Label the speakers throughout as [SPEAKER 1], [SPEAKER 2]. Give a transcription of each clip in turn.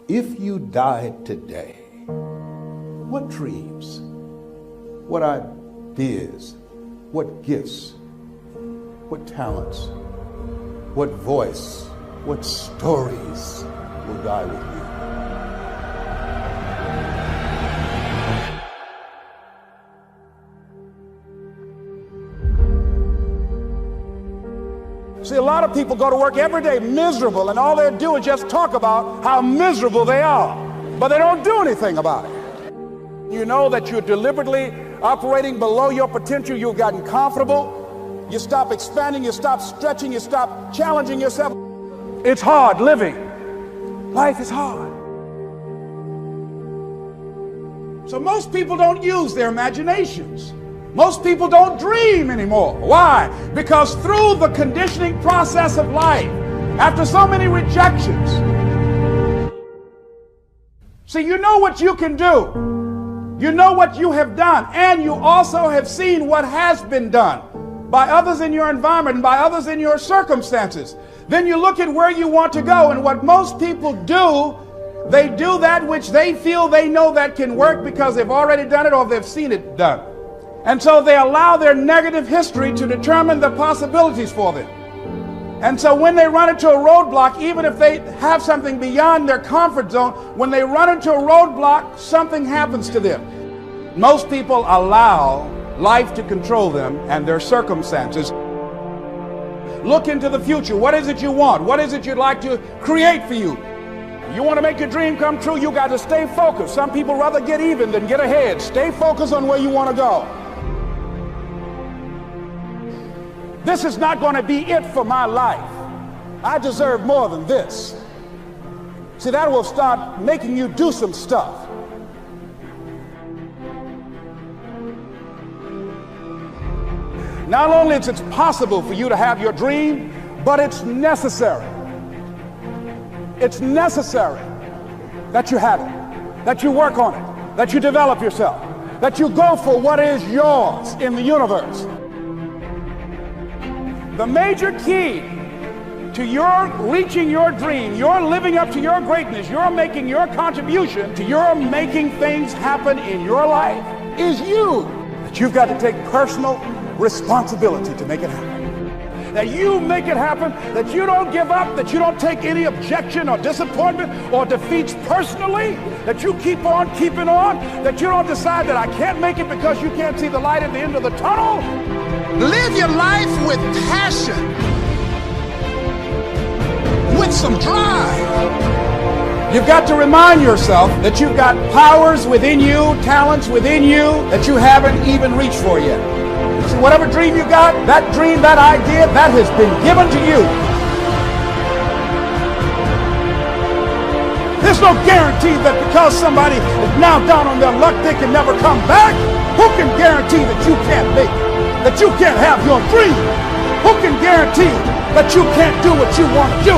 [SPEAKER 1] If you died today, what dreams, what ideas, what gifts, what talents, what voice, what stories will die with you?
[SPEAKER 2] See, a lot of people go to work every day miserable, and all they do is just talk about how miserable they are, but they don't do anything about it. You know that you're deliberately operating below your potential. You've gotten comfortable. You stop expanding. You stop stretching. You stop challenging yourself. It's hard living. Life is hard. So most people don't use their imaginations. Most people don't dream anymore. Why? Because through the conditioning process of life, after so many rejections, see, you know what you can do. You know what you have done, and you also have seen what has been done by others in your environment and by others in your circumstances. Then you look at where you want to go, and what most people do, they do that which they feel they know that can work because they've already done it or they've seen it done. And so they allow their negative history to determine the possibilities for them. And so when they run into a roadblock, even if they have something beyond their comfort zone, when they run into a roadblock, something happens to them. Most people allow life to control them and their circumstances. Look into the future. What is it you want? What is it you'd like to create for you? You want to make your dream come true, you got to stay focused. Some people rather get even than get ahead. Stay focused on where you want to go. This is not going to be it for my life. I deserve more than this. See, that will start making you do some stuff. Not only is it possible for you to have your dream, but it's necessary. It's necessary that you have it, that you work on it, that you develop yourself, that you go for what is yours in the universe. The major key to your reaching your dream, your living up to your greatness, your making your contribution to your making things happen in your life is you. That you've got to take personal responsibility to make it happen. That you make it happen, that you don't give up, that you don't take any objection or disappointment or defeats personally, that you keep on keeping on, that you don't decide that I can't make it because you can't see the light at the end of the tunnel. Live your life with passion, with some drive. You've got to remind yourself that you've got powers within you, talents within you that you haven't even reached for yet. See, whatever dream you got, that dream, that idea, that has been given to you. There's no guarantee that because somebody is now down on their luck, they can never come back. Who can guarantee that you can't make it? That you can't have your dream? Who can guarantee that you can't do what you want to do?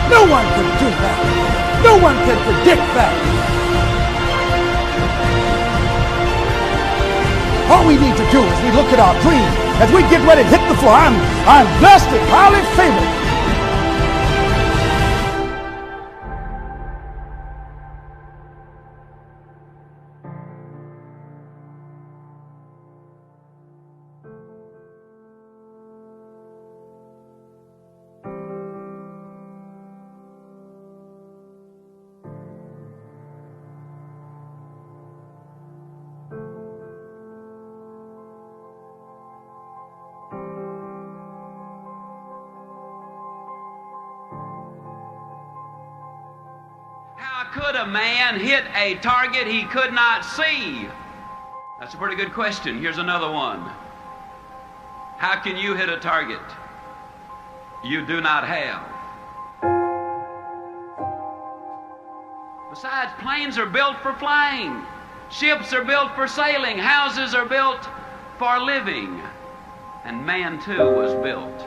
[SPEAKER 2] No one can do that. No one can predict that. All we need to do is we look at our dream as we get ready to hit the floor. I'm blessed and highly favored.
[SPEAKER 3] How could a man hit a target he could not see? That's a pretty good question. Here's another one. How can you hit a target you do not have? Besides, planes are built for flying. Ships are built for sailing. Houses are built for living. And man, too, was built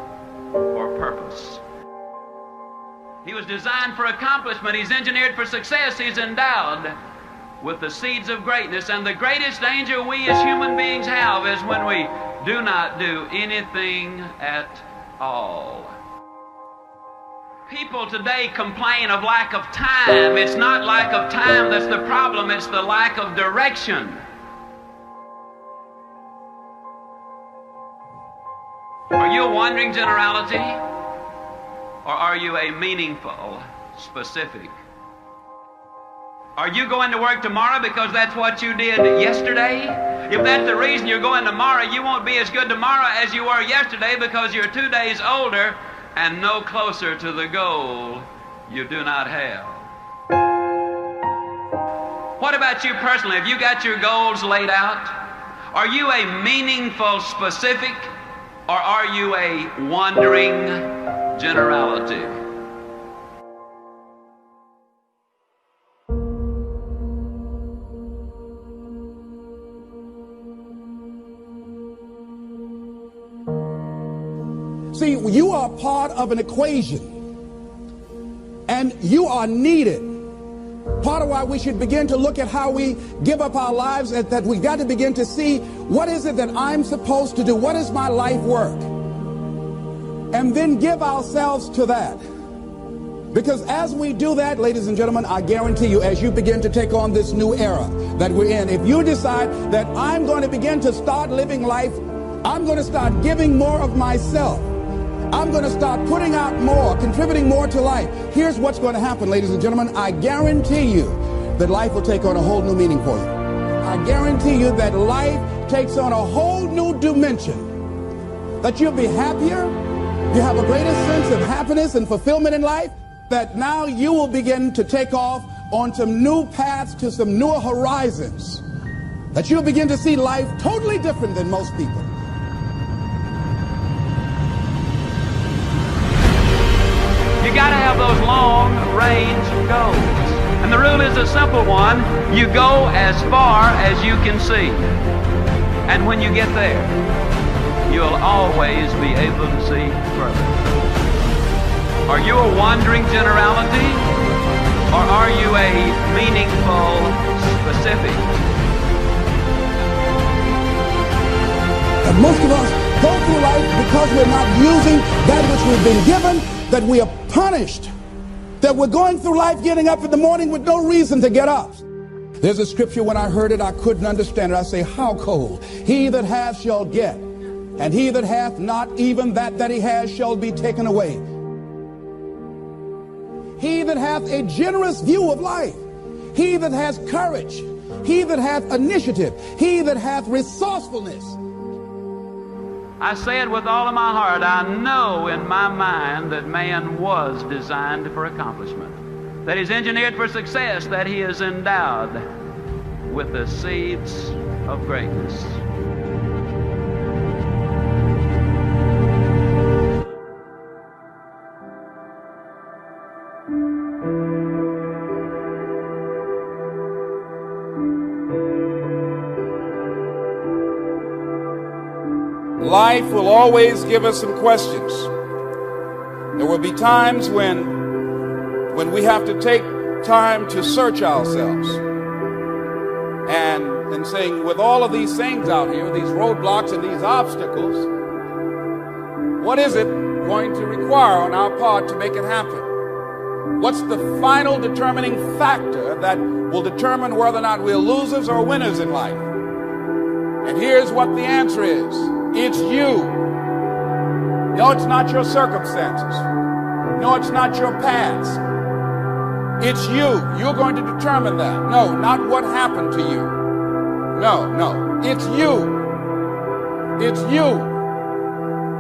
[SPEAKER 3] for purpose. He was designed for accomplishment. He's engineered for success. He's endowed with the seeds of greatness. And the greatest danger we as human beings have is when we do not do anything at all. People today complain of lack of time. It's not lack of time that's the problem, it's the lack of direction. Are you a wandering generality, or are you a meaningful, specific? Are you going to work tomorrow because that's what you did yesterday? If that's the reason you're going tomorrow, you won't be as good tomorrow as you were yesterday because you're 2 days older and no closer to the goal you do not have. What about you personally? Have you got your goals laid out? Are you a meaningful specific, or are you a wandering generality?
[SPEAKER 2] See, you are part of an equation, and you are needed. Part of why we should begin to look at how we give up our lives, that we've got to begin to see, what is it that I'm supposed to do? What is my life work? And then give ourselves to that. Because as we do that, ladies and gentlemen, I guarantee you, as you begin to take on this new era that we're in, if you decide that I'm going to begin to start living life, I'm going to start giving more of myself, I'm going to start putting out more, contributing more to life. Here's what's going to happen, ladies and gentlemen. I guarantee you that life will take on a whole new meaning for you. I guarantee you that life takes on a whole new dimension. That you'll be happier. You have a greater sense of happiness and fulfillment in life. That now you will begin to take off on some new paths to some newer horizons. That you'll begin to see life totally different than most people.
[SPEAKER 3] You got to have those long-range goals. And the rule is a simple one. You go as far as you can see. And when you get there, you'll always be able to see further. Are you a wandering generality, or are you a meaningful specific?
[SPEAKER 2] And most of us go through life because we're not using that which we've been given, that we are punished, that we're going through life getting up in the morning with no reason to get up. There's a scripture, when I heard it, I couldn't understand it. I say, how cold? He that hath shall get, and he that hath not, even that he has shall be taken away. He that hath a generous view of life, he that has courage, he that hath initiative, he that hath resourcefulness.
[SPEAKER 3] I say it with all of my heart. I know in my mind that man was designed for accomplishment, that he's engineered for success, that he is endowed with the seeds of greatness.
[SPEAKER 2] Life will always give us some questions. There will be times when we have to take time to search ourselves. And saying, with all of these things out here, these roadblocks and these obstacles, what is it going to require on our part to make it happen? What's the final determining factor that will determine whether or not we're losers or winners in life? And here's what the answer is. It's you. No, it's not your circumstances. No, it's not your past. It's you. You're going to determine that. No, not what happened to you. No. It's you. It's you.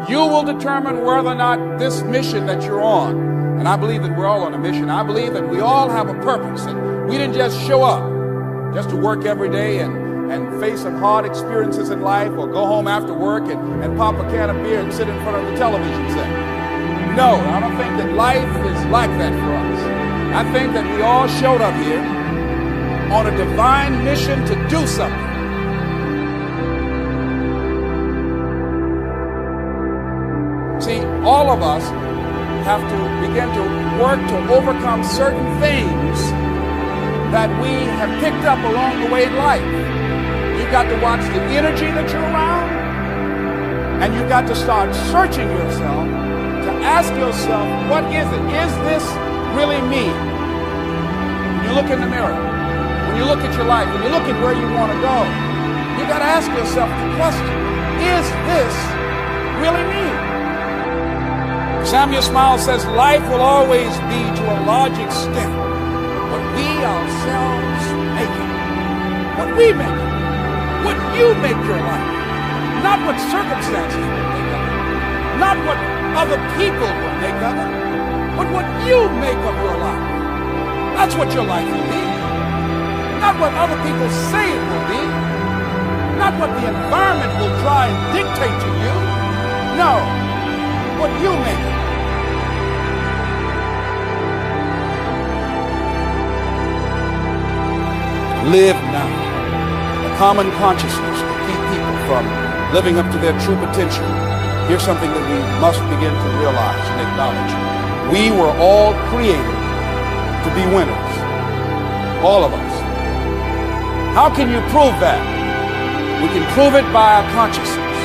[SPEAKER 2] You will determine whether or not this mission that you're on, and I believe that we're all on a mission. I believe that we all have a purpose, and we didn't just show up just to work every day and face some hard experiences in life, or go home after work and pop a can of beer and sit in front of the television set. No, I don't think that life is like that for us. I think that we all showed up here on a divine mission to do something. See, all of us have to begin to work to overcome certain things that we have picked up along the way in life. You've got to watch the energy that you're around, and you've got to start searching yourself to ask yourself, what is it? Is this really me? When you look in the mirror, when you look at your life, when you look at where you want to go, you got to ask yourself the question, is this really me? Samuel Smiles says, life will always be to a large extent what we ourselves make it. What we make it. What you make your life. Not what circumstances will make of it. Not what other people will make of it. But what you make of your life. That's what your life will be. Not what other people say it will be. Not what the environment will try and dictate to you. No. What you make it. Live now. The common consciousness to keep people from living up to their true potential. Here's something that we must begin to realize and acknowledge. We were all created to be winners. All of us. How can you prove that? We can prove it by our consciousness,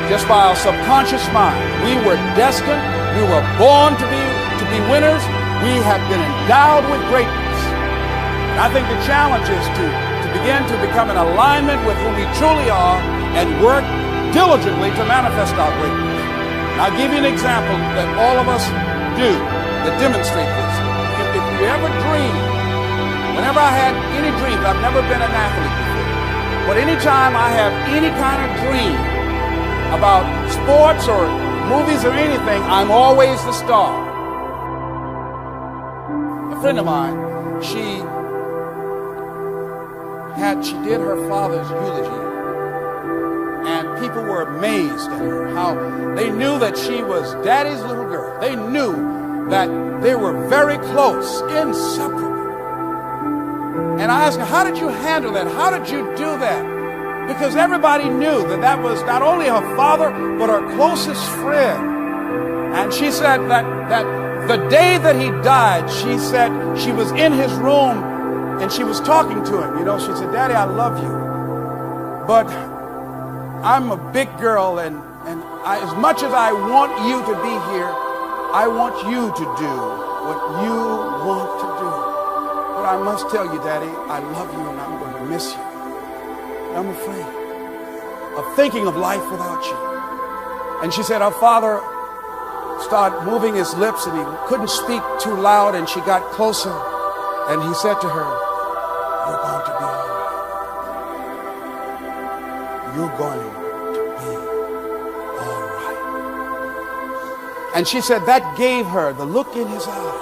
[SPEAKER 2] just by our subconscious mind. We were destined, we were born to be winners. We have been endowed with greatness. And I think the challenge is to begin to become in alignment with who we truly are and work diligently to manifest our greatness. And I'll give you an example that all of us do that demonstrate this. If you ever dream, whenever I had any dreams, I've never been an athlete before, but anytime I have any kind of dream about sports or movies or anything, I'm always the star. A friend of mine, she did her father's eulogy, and people were amazed at her, how they knew that she was daddy's little girl. They knew that they were very close, inseparable. And I asked her, how did you handle that? How did you do that? Because everybody knew that that was not only her father, but her closest friend. And she said that the day that he died, she said she was in his room and she was talking to him. You know, she said, Daddy, I love you, but I'm a big girl, and as much as I want you to be here, I want you to do what you want to do. But I must tell you, Daddy, I love you and I'm going to miss you. I'm afraid of thinking of life without you. And she said her father started moving his lips and he couldn't speak too loud, and she got closer and he said to her, you're going to be all right. You're going to be all right. And she said that gave her the look in his eyes.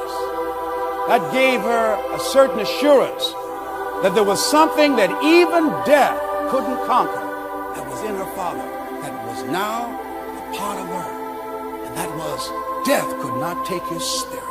[SPEAKER 2] That gave her a certain assurance that there was something that even death couldn't conquer that was in her father, that was now a part of her. And that was, death could not take his spirit.